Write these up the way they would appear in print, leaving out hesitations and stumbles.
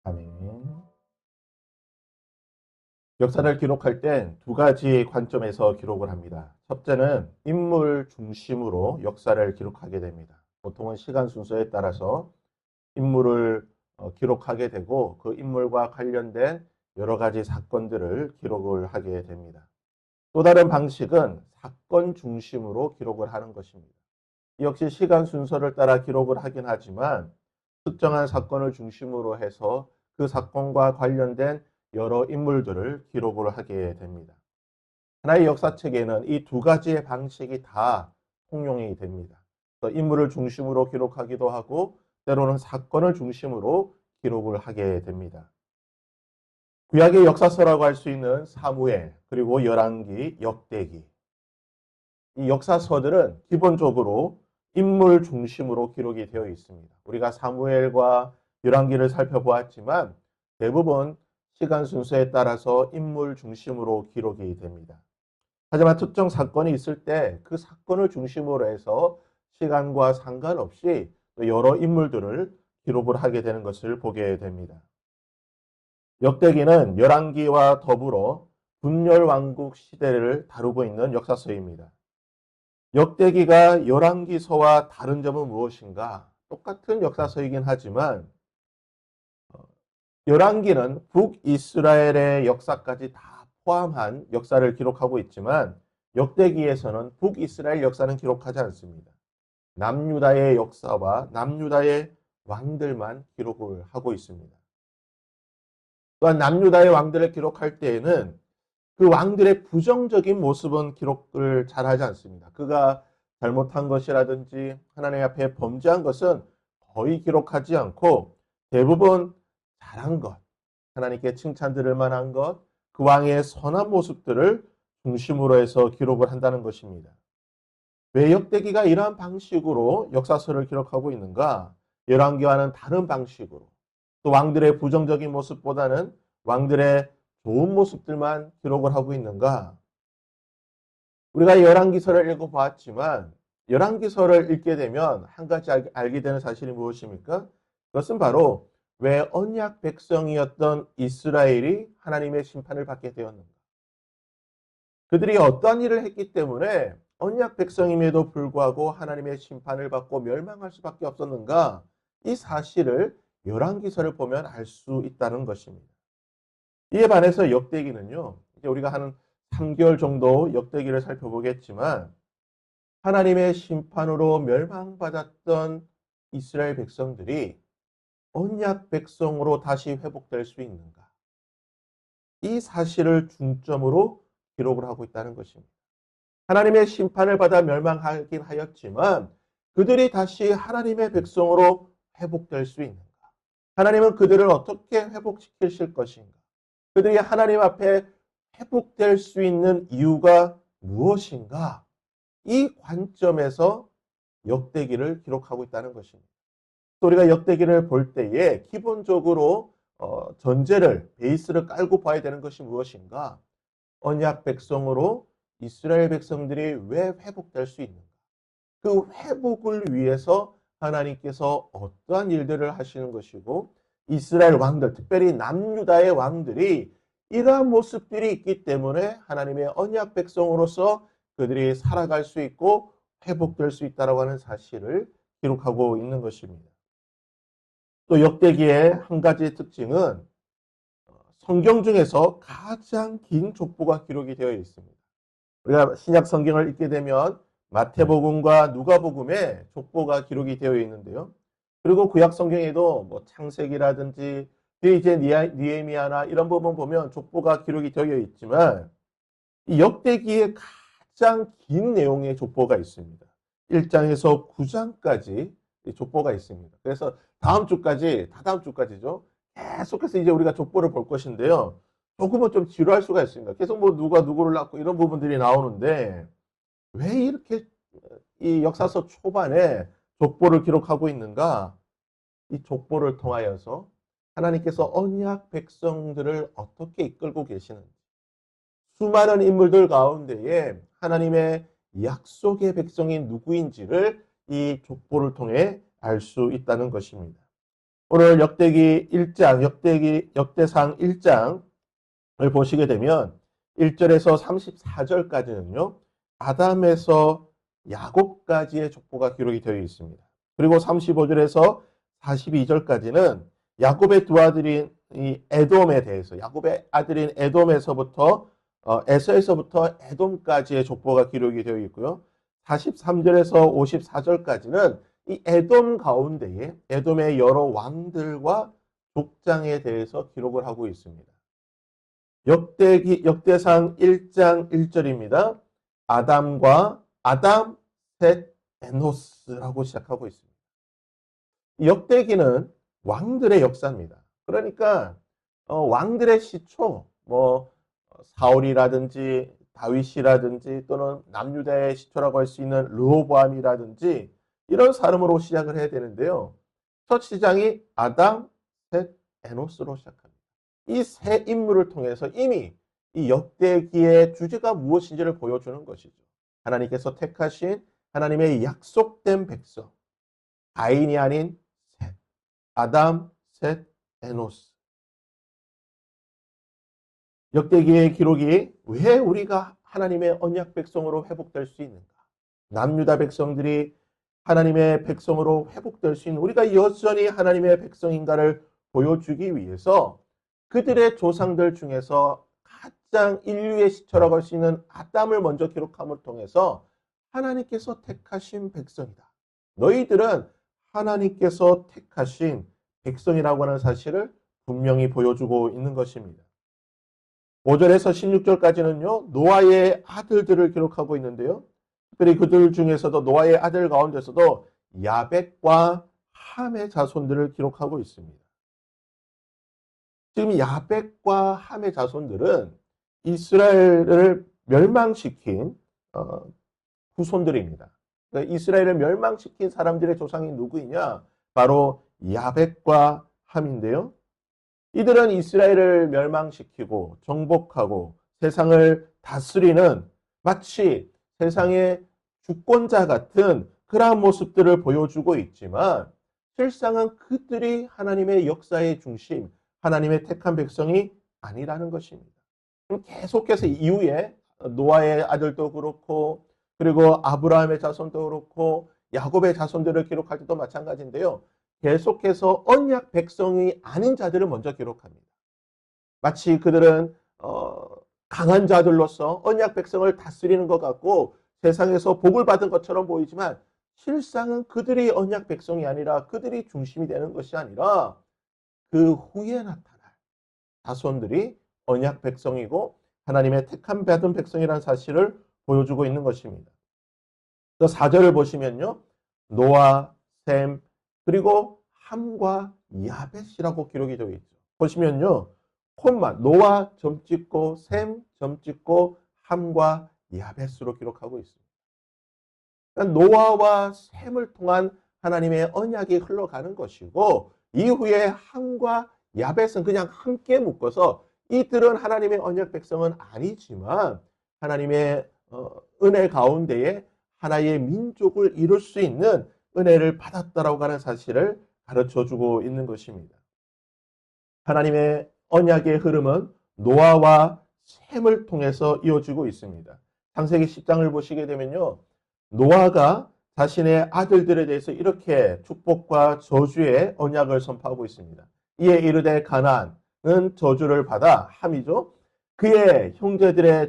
아멘. 역사를 기록할 땐 두 가지 관점에서 기록을 합니다. 첫째는 인물 중심으로 역사를 기록하게 됩니다. 보통은 시간 순서에 따라서 인물을 기록하게 되고 그 인물과 관련된 여러 가지 사건들을 기록을 하게 됩니다. 또 다른 방식은 사건 중심으로 기록을 하는 것입니다. 역시 시간 순서를 따라 기록을 하긴 하지만 특정한 사건을 중심으로 해서 그 사건과 관련된 여러 인물들을 기록을 하게 됩니다. 하나의 역사책에는 이 두 가지의 방식이 다 통용이 됩니다. 인물을 중심으로 기록하기도 하고 때로는 사건을 중심으로 기록을 하게 됩니다. 구약의 역사서라고 할 수 있는 사무엘, 그리고 열왕기, 역대기. 이 역사서들은 기본적으로 인물 중심으로 기록이 되어 있습니다. 우리가 사무엘과 열왕기를 살펴보았지만 대부분 시간 순서에 따라서 인물 중심으로 기록이 됩니다. 하지만 특정 사건이 있을 때 그 사건을 중심으로 해서 시간과 상관없이 여러 인물들을 기록을 하게 되는 것을 보게 됩니다. 역대기는 열왕기와 더불어 분열왕국 시대를 다루고 있는 역사서입니다. 역대기가 열왕기서와 다른 점은 무엇인가? 똑같은 역사서이긴 하지만 열왕기는 북이스라엘의 역사까지 다 포함한 역사를 기록하고 있지만 역대기에서는 북이스라엘 역사는 기록하지 않습니다. 남유다의 역사와 남유다의 왕들만 기록을 하고 있습니다. 또한 남유다의 왕들을 기록할 때에는 그 왕들의 부정적인 모습은 기록을 잘하지 않습니다. 그가 잘못한 것이라든지 하나님 앞에 범죄한 것은 거의 기록하지 않고 대부분 잘한 것, 하나님께 칭찬 들을 만한 것, 그 왕의 선한 모습들을 중심으로 해서 기록을 한다는 것입니다. 왜 역대기가 이러한 방식으로 역사서를 기록하고 있는가? 열왕기와는 다른 방식으로 또 왕들의 부정적인 모습보다는 왕들의 좋은 모습들만 기록을 하고 있는가? 우리가 열왕기서를 읽어보았지만 열왕기서를 읽게 되면 한 가지 알게 되는 사실이 무엇입니까? 그것은 바로 왜 언약 백성이었던 이스라엘이 하나님의 심판을 받게 되었는가? 그들이 어떠한 일을 했기 때문에 언약 백성임에도 불구하고 하나님의 심판을 받고 멸망할 수밖에 없었는가? 이 사실을 열왕기서를 보면 알 수 있다는 것입니다. 이에 반해서 역대기는요, 이제 우리가 한 3개월 정도 역대기를 살펴보겠지만, 하나님의 심판으로 멸망받았던 이스라엘 백성들이 언약 백성으로 다시 회복될 수 있는가? 이 사실을 중점으로 기록을 하고 있다는 것입니다. 하나님의 심판을 받아 멸망하긴 하였지만, 그들이 다시 하나님의 백성으로 회복될 수 있는가? 하나님은 그들을 어떻게 회복시키실 것인가? 그들이 하나님 앞에 회복될 수 있는 이유가 무엇인가? 이 관점에서 역대기를 기록하고 있다는 것입니다. 우리가 역대기를 볼 때에 기본적으로 전제를, 베이스를 깔고 봐야 되는 것이 무엇인가? 언약 백성으로 이스라엘 백성들이 왜 회복될 수 있는가? 그 회복을 위해서 하나님께서 어떠한 일들을 하시는 것이고 이스라엘 왕들, 특별히 남유다의 왕들이 이러한 모습들이 있기 때문에 하나님의 언약 백성으로서 그들이 살아갈 수 있고 회복될 수 있다고 하는 사실을 기록하고 있는 것입니다. 또 역대기의 한 가지 특징은 성경 중에서 가장 긴 족보가 기록이 되어 있습니다. 우리가 신약 성경을 읽게 되면 마태복음과 누가복음에 족보가 기록이 되어 있는데요. 그리고 구약 성경에도 뭐 창세기라든지 이제 니에미아나 이런 부분 보면 족보가 기록이 되어 있지만 이 역대기에 가장 긴 내용의 족보가 있습니다. 1장에서 9장까지 족보가 있습니다. 그래서 다음 주까지죠. 계속해서 이제 우리가 족보를 볼 것인데요. 조금은 좀 지루할 수가 있습니다. 계속 뭐 누가 누구를 낳고 이런 부분들이 나오는데 왜 이렇게 이 역사서 초반에 족보를 기록하고 있는가? 이 족보를 통하여서 하나님께서 언약 백성들을 어떻게 이끌고 계시는지, 수많은 인물들 가운데에 하나님의 약속의 백성이 누구인지를 이 족보를 통해 알 수 있다는 것입니다. 오늘 역대기 1장, 역대상 1장을 보시게 되면 1절에서 34절까지는요. 아담에서 야곱까지의 족보가 기록이 되어 있습니다. 그리고 35절에서 42절까지는 야곱의 두 아들인 이 에돔에 대해서 야곱의 아들인 에돔에서부터 에서에서부터 에돔까지의 족보가 기록이 되어 있고요. 43절에서 54절까지는 이 에돔 가운데에 에돔의 여러 왕들과 족장에 대해서 기록을 하고 있습니다. 역대상 1장 1절입니다. 아담, 셋, 에노스라고 시작하고 있습니다. 역대기는 왕들의 역사입니다. 그러니까 왕들의 시초, 사울이라든지 다윗이라든지 또는 남유다의 시초라고 할 수 있는 르호보암이라든지 이런 사람으로 시작을 해야 되는데요. 첫 시장이 아담, 셋, 에노스로 시작합니다. 이 세 인물을 통해서 이미 이 역대기의 주제가 무엇인지를 보여주는 것이죠. 하나님께서 택하신 하나님의 약속된 백성, 가인이 아닌 셋, 아담, 셋, 에노스. 역대기의 기록이 왜 우리가 하나님의 언약 백성으로 회복될 수 있는가? 남유다 백성들이 하나님의 백성으로 회복될 수 있는 우리가 여전히 하나님의 백성인가를 보여주기 위해서 그들의 조상들 중에서 가장 인류의 시초라고 할 수 있는 아담을 먼저 기록함을 통해서 하나님께서 택하신 백성이다. 너희들은 하나님께서 택하신 백성이라고 하는 사실을 분명히 보여주고 있는 것입니다. 5절에서 16절까지는요. 노아의 아들들을 기록하고 있는데요. 특별히 그들 중에서도 노아의 아들 가운데서도 야벳과 함의 자손들을 기록하고 있습니다. 지금 야벳과 함의 자손들은 이스라엘을 멸망시킨 후손들입니다. 그러니까 이스라엘을 멸망시킨 사람들의 조상이 누구이냐? 바로 야벳과 함인데요. 이들은 이스라엘을 멸망시키고 정복하고 세상을 다스리는 마치 세상의 주권자 같은 그러한 모습들을 보여주고 있지만 실상은 그들이 하나님의 역사의 중심, 하나님의 택한 백성이 아니라는 것입니다. 계속해서 이후에 노아의 아들도 그렇고 그리고 아브라함의 자손도 그렇고 야곱의 자손들을 기록할 때도 마찬가지인데요. 계속해서 언약 백성이 아닌 자들을 먼저 기록합니다. 마치 그들은 강한 자들로서 언약 백성을 다스리는 것 같고 세상에서 복을 받은 것처럼 보이지만 실상은 그들이 언약 백성이 아니라 그들이 중심이 되는 것이 아니라 그 후에 나타날 자손들이 언약 백성이고 하나님의 택함 받은 백성이라는 사실을 보여주고 있는 것입니다. 4절을 보시면요. 노아, 셈, 그리고 함과 야벳이라고 기록이 되어 있죠. 보시면요. 콤마, 노아 점 찍고 셈 점 찍고 함과 야벳으로 기록하고 있습니다. 그러니까 노아와 셈을 통한 하나님의 언약이 흘러가는 것이고 이후에 함과 야벳은 그냥 함께 묶어서 이들은 하나님의 언약 백성은 아니지만 하나님의 은혜 가운데에 하나의 민족을 이룰 수 있는 은혜를 받았다라고 하는 사실을 가르쳐주고 있는 것입니다. 하나님의 언약의 흐름은 노아와 셈을 통해서 이어지고 있습니다. 창세기 10장을 보시게 되면요. 노아가 자신의 아들들에 대해서 이렇게 축복과 저주의 언약을 선포하고 있습니다. 이에 이르되 가나안은 저주를 받아 함이죠. 그의 형제들의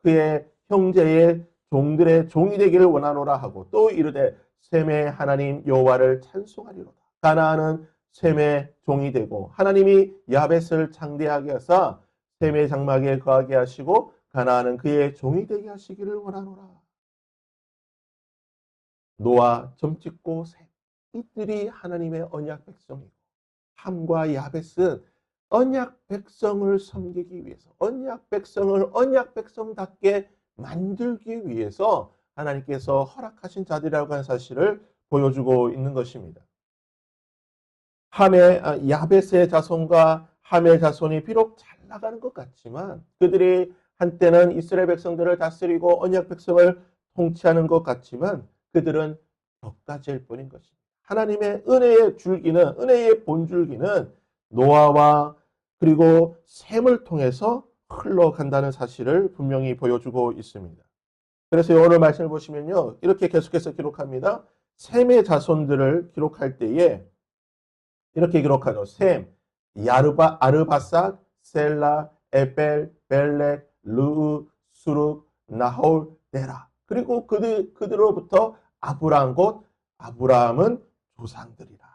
그의 형제의 종들의 종이 되기를 원하노라 하고 또 이르되 셈의 하나님 여호와를 찬송하리로다. 가나안은 셈의 종이 되고 하나님이 야벳을 창대하게 하사 셈의 장막에 거하게 하시고 가나안은 그의 종이 되게 하시기를 원하노라. 노아 점 찍고 셈 이들이 하나님의 언약 백성이고 함과 야벳은 언약 백성을 섬기기 위해서 언약 백성을 언약 백성답게 만들기 위해서 하나님께서 허락하신 자들이라고 하는 사실을 보여주고 있는 것입니다. 야벳의 자손과 함의 자손이 비록 잘 나가는 것 같지만 그들이 한때는 이스라엘 백성들을 다스리고 언약 백성을 통치하는 것 같지만 그들은 덕가지일 뿐인 것입니다. 하나님의 은혜의 줄기는, 은혜의 본줄기는 노아와 그리고 셈을 통해서 흘러간다는 사실을 분명히 보여주고 있습니다. 그래서 오늘 말씀을 보시면요, 이렇게 계속해서 기록합니다. 셈의 자손들을 기록할 때에 이렇게 기록하죠. 셈, 아르바삭, 셀라, 에벨, 벨렉, 르우, 수룩, 나홀, 데라. 그리고 그들로부터 아브라함 곧 아브라함은 조상들이라.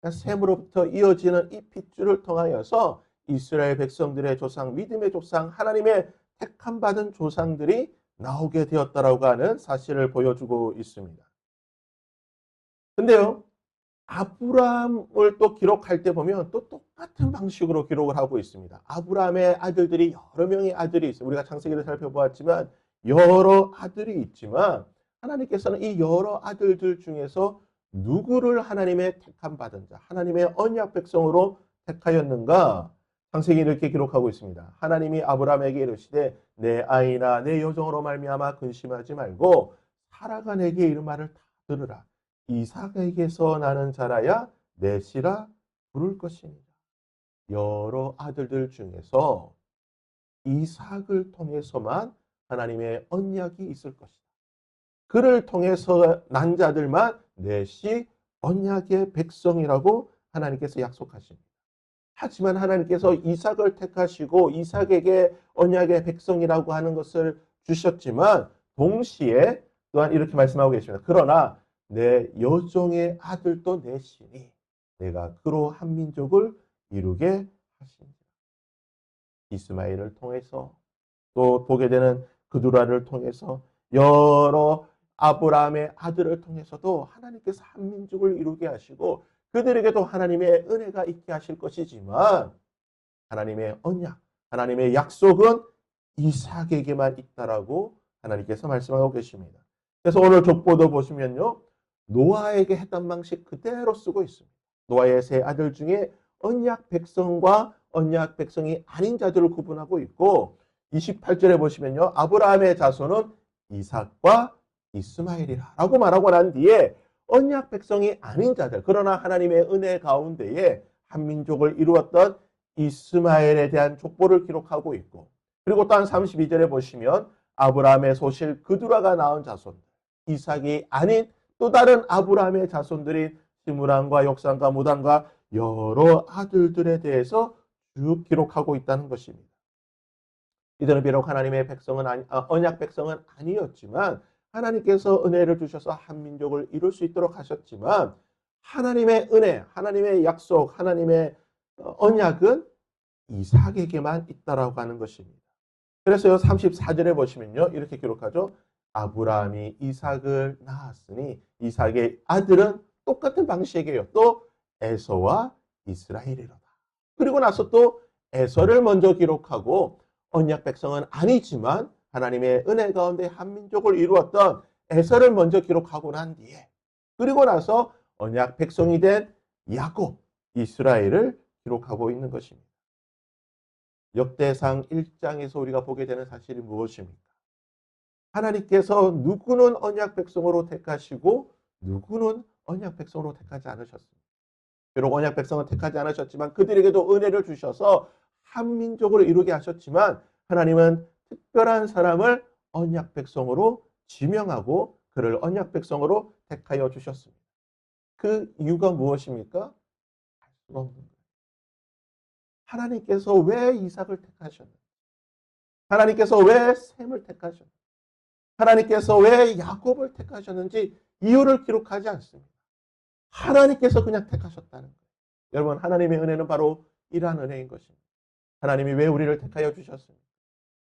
그러니까 셈으로부터 이어지는 이 핏줄을 통하여서 이스라엘 백성들의 조상, 믿음의 조상, 하나님의 택함 받은 조상들이 나오게 되었다라고 하는 사실을 보여주고 있습니다. 근데요, 아브라함을 또 기록할 때 보면 또 똑같은 방식으로 기록을 하고 있습니다. 아브라함의 아들들이 여러 명의 아들이 있어요. 우리가 창세기를 살펴보았지만 여러 아들이 있지만 하나님께서는 이 여러 아들들 중에서 누구를 하나님의 택함 받은 자, 하나님의 언약 백성으로 택하였는가? 창세기 이렇게 기록하고 있습니다. 하나님이 아브라함에게 이르시되 내 아이나 내 여종으로 말미암아 근심하지 말고 사라가 내게 이른 말을 다 들으라. 이삭에게서 나는 자라야 넷이라 부를 것이니라. 여러 아들들 중에서 이삭을 통해서만 하나님의 언약이 있을 것이다. 그를 통해서 난 자들만 넷이 언약의 백성이라고 하나님께서 약속하십니다. 하지만 하나님께서 이삭을 택하시고 이삭에게 언약의 백성이라고 하는 것을 주셨지만 동시에 또한 이렇게 말씀하고 계십니다. 그러나 내 여종의 아들도 넷이니 내가 그로 한 민족을 이루게 하시니라. 이스마엘을 통해서 또 보게 되는 그두라를 통해서 여러 아브라함의 아들을 통해서도 하나님께서 한 민족을 이루게 하시고 그들에게도 하나님의 은혜가 있게 하실 것이지만 하나님의 언약, 하나님의 약속은 이삭에게만 있다라고 하나님께서 말씀하고 계십니다. 그래서 오늘 족보도 보시면요. 노아에게 했던 방식 그대로 쓰고 있습니다. 노아의 세 아들 중에 언약 백성과 언약 백성이 아닌 자들을 구분하고 있고 28절에 보시면요. 아브라함의 자손은 이삭과 이스마엘이라 라고 말하고 난 뒤에 언약 백성이 아닌 자들 그러나 하나님의 은혜 가운데에 한 민족을 이루었던 이스마엘에 대한 족보를 기록하고 있고 그리고 또한 32절에 보시면 아브라함의 소실 그두라가 낳은 자손들 이삭이 아닌 또 다른 아브라함의 자손들인 시므람과 역산과 무단과 여러 아들들에 대해서 쭉 기록하고 있다는 것입니다. 이들은 비록 하나님의 백성은 언약 백성은 아니었지만 하나님께서 은혜를 주셔서 한 민족을 이룰 수 있도록 하셨지만 하나님의 은혜, 하나님의 약속, 하나님의 언약은 이삭에게만 있다라고 하는 것입니다. 그래서 34절에 보시면요. 이렇게 기록하죠. 아브라함이 이삭을 낳았으니 이삭의 아들은 똑같은 방식이에요. 또 에서와 이스라엘이로다. 그리고 나서 또 에서를 먼저 기록하고 언약 백성은 아니지만 하나님의 은혜 가운데 한 민족을 이루었던 에서를 먼저 기록하고 난 뒤에 그리고 나서 언약 백성이 된 야곱, 이스라엘을 기록하고 있는 것입니다. 역대상 1장에서 우리가 보게 되는 사실이 무엇입니까? 하나님께서 누구는 언약 백성으로 택하시고 누구는 언약 백성으로 택하지 않으셨습니다. 비록 언약 백성은 택하지 않으셨지만 그들에게도 은혜를 주셔서 한 민족을 이루게 하셨지만 하나님은 특별한 사람을 언약 백성으로 지명하고 그를 언약 백성으로 택하여 주셨습니다. 그 이유가 무엇입니까? 알 수가 없는 거예요. 하나님께서 왜 이삭을 택하셨는지 하나님께서 왜 셈을 택하셨는지 하나님께서 왜 야곱을 택하셨는지 이유를 기록하지 않습니다. 하나님께서 그냥 택하셨다는 거예요. 여러분 하나님의 은혜는 바로 이러한 은혜인 것입니다. 하나님이 왜 우리를 택하여 주셨습니까?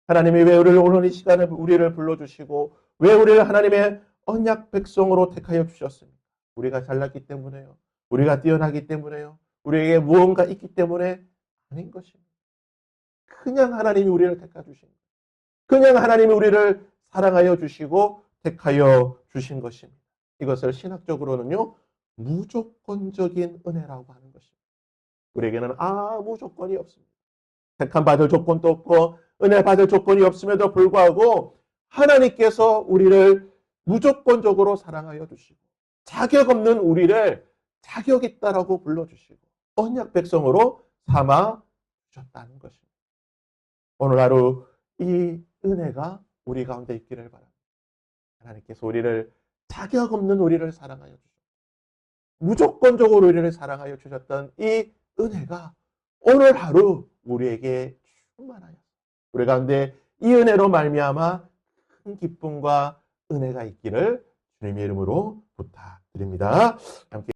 하나님이 왜 우리를 오늘 이 시간에 우리를 불러주시고 왜 우리를 하나님의 언약 백성으로 택하여 주셨습니까? 우리가 잘났기 때문에요. 우리가 뛰어나기 때문에요. 우리에게 무언가 있기 때문에 아닌 것입니다. 그냥 하나님이 우리를 택하 주신 거예요. 그냥 하나님이 우리를 사랑하여 주시고 택하여 주신 것입니다. 이것을 신학적으로는요. 무조건적인 은혜라고 하는 것입니다. 우리에게는 아무 조건이 없습니다. 택함 받을 조건도 없고 은혜 받을 조건이 없음에도 불구하고 하나님께서 우리를 무조건적으로 사랑하여 주시고 자격 없는 우리를 자격 있다라고 불러주시고 언약 백성으로 삼아 주셨다는 것입니다. 오늘 하루 이 은혜가 우리 가운데 있기를 바랍니다. 하나님께서 우리를 자격 없는 우리를 사랑하여 주셨고 무조건적으로 우리를 사랑하여 주셨던 이 은혜가 오늘 하루 우리에게 충만하여 우리 가운데 이 은혜로 말미암아 큰 기쁨과 은혜가 있기를 주님의 이름으로 부탁드립니다. 함께